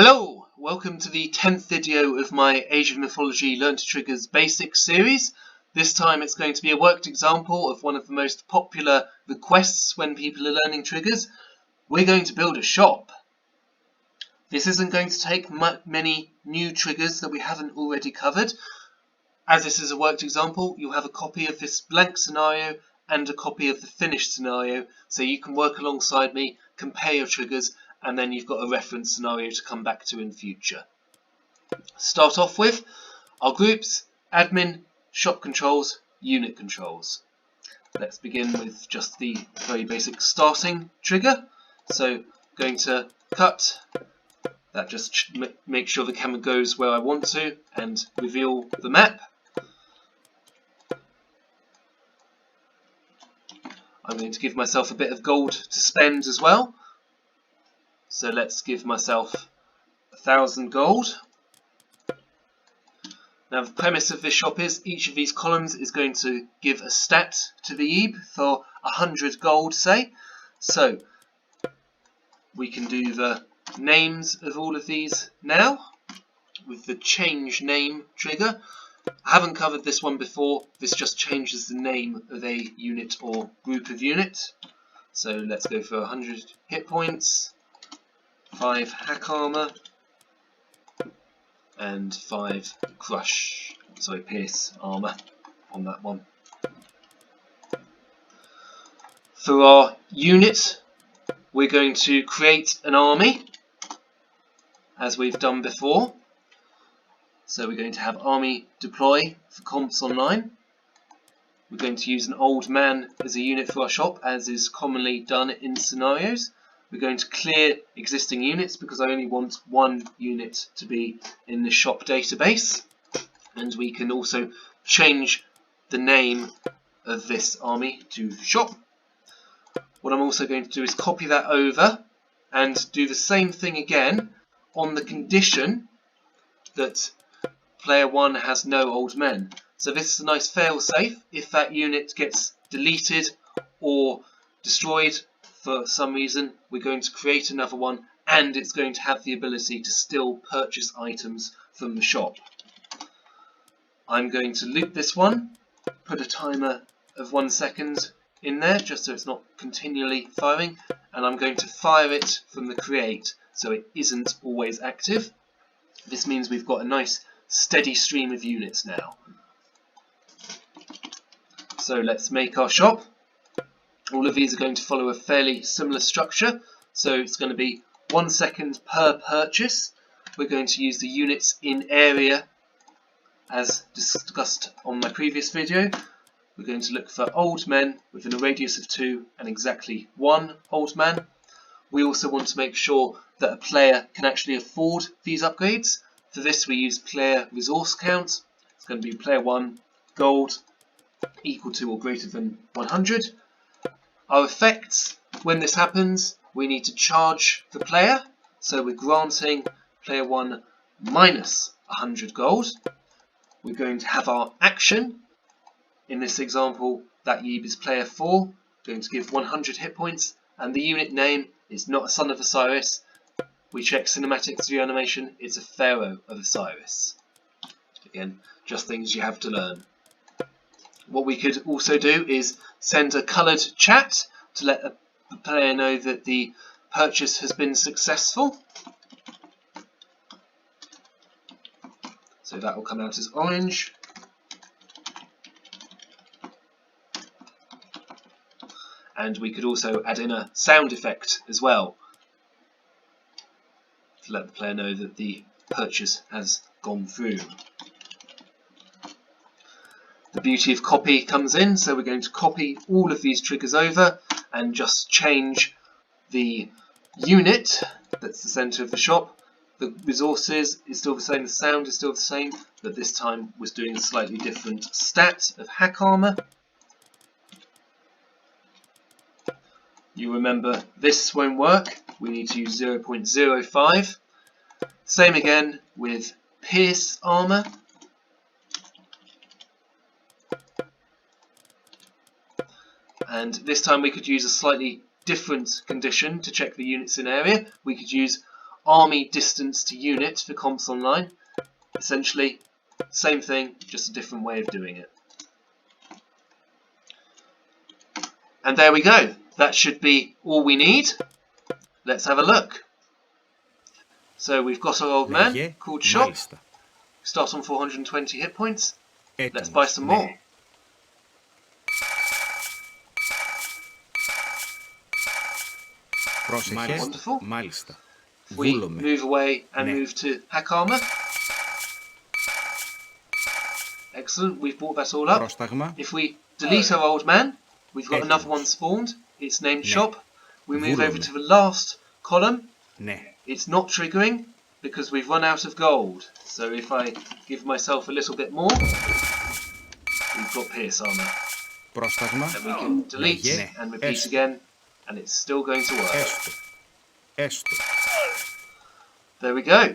Hello! Welcome to the 10th video of my Age of Mythology Learn to Triggers Basics series. This time it's going to be a worked example of one of the most popular requests when people are learning triggers. We're going to build a shop. This isn't going to take many new triggers that we haven't already covered. As this is a worked example, you'll have a copy of this blank scenario and a copy of the finished scenario, so you can work alongside me, compare your triggers, and then you've got a reference scenario to come back to in future. Start off with our groups, admin, shop controls, unit controls. Let's begin with just the very basic starting trigger. So going to cut, that just make sure the camera goes where I want to and reveal the map. I'm going to give myself a bit of gold to spend as well. So let's give myself 1,000 gold. Now the premise of this shop is each of these columns is going to give a stat to the Ebe for 100 gold, say. So we can do the names of all of these now with the change name trigger. I haven't covered this one before. This just changes the name of a unit or group of units. So let's go for 100 hit points. 5 hack armor and 5 pierce armor on that one. For our unit, we're going to create an army as we've done before. So we're going to have army deploy for comps online. We're going to use an old man as a unit for our shop, as is commonly done in scenarios. We're going to clear existing units because I only want one unit to be in the shop database, and we can also change the name of this army to shop. What I'm also going to do is copy that over and do the same thing again on the condition that player 1 has no old men. So this is a nice fail-safe. If that unit gets deleted or destroyed for some reason, we're going to create another one, and it's going to have the ability to still purchase items from the shop. I'm going to loop this one, put a timer of 1 second in there just so it's not continually firing, and I'm going to fire it from the create so it isn't always active. This means we've got a nice steady stream of units now. So let's make our shop. All of these are going to follow a fairly similar structure, so it's going to be 1 second per purchase. We're going to use the units in area as discussed on my previous video. We're going to look for old men within a radius of 2 and exactly 1 old man. We also want to make sure that a player can actually afford these upgrades. For this we use player resource count. It's going to be player 1 gold equal to or greater than 100. Our effects, when this happens, we need to charge the player, so we're granting player 1 minus 100 gold. We're going to have our action. In this example, that Ebe is player 4, going to give 100 hit points, and the unit name is not a son of Osiris. We check cinematics view animation, it's a pharaoh of Osiris. Again, just things you have to learn. What we could also do is send a coloured chat to let the player know that the purchase has been successful. So that will come out as orange. And we could also add in a sound effect as well to let the player know that the purchase has gone through. The beauty of copy comes in, so we're going to copy all of these triggers over and just change the unit that's the centre of the shop. The resources is still the same, the sound is still the same, but this time was doing a slightly different stat of hack armour. You remember this won't work, we need to use 0.05. Same again with pierce armour. And this time we could use a slightly different condition to check the units in area. We could use army distance to unit for comps online. Essentially, same thing, just a different way of doing it. And there we go. That should be all we need. Let's have a look. So we've got our old man called Shop. Start on 420 hit points. Let's buy some more. Wonderful. If we move away and move to hack armor. Excellent, we've brought that all up. If we delete our old man, we've got another one spawned. It's named Shop. We move over to the last column. It's not triggering because we've run out of gold. So if I give myself a little bit more, we've got Pierce armor. And we can delete and repeat again, and it's still going to work. There we go.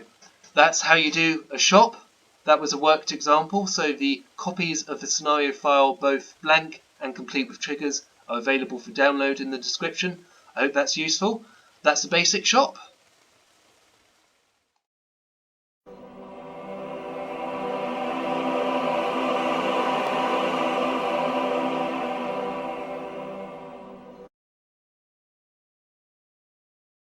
That's how you do a shop. That was a worked example, so the copies of the scenario file, both blank and complete with triggers, are available for download in the description. I hope that's useful. That's a basic shop.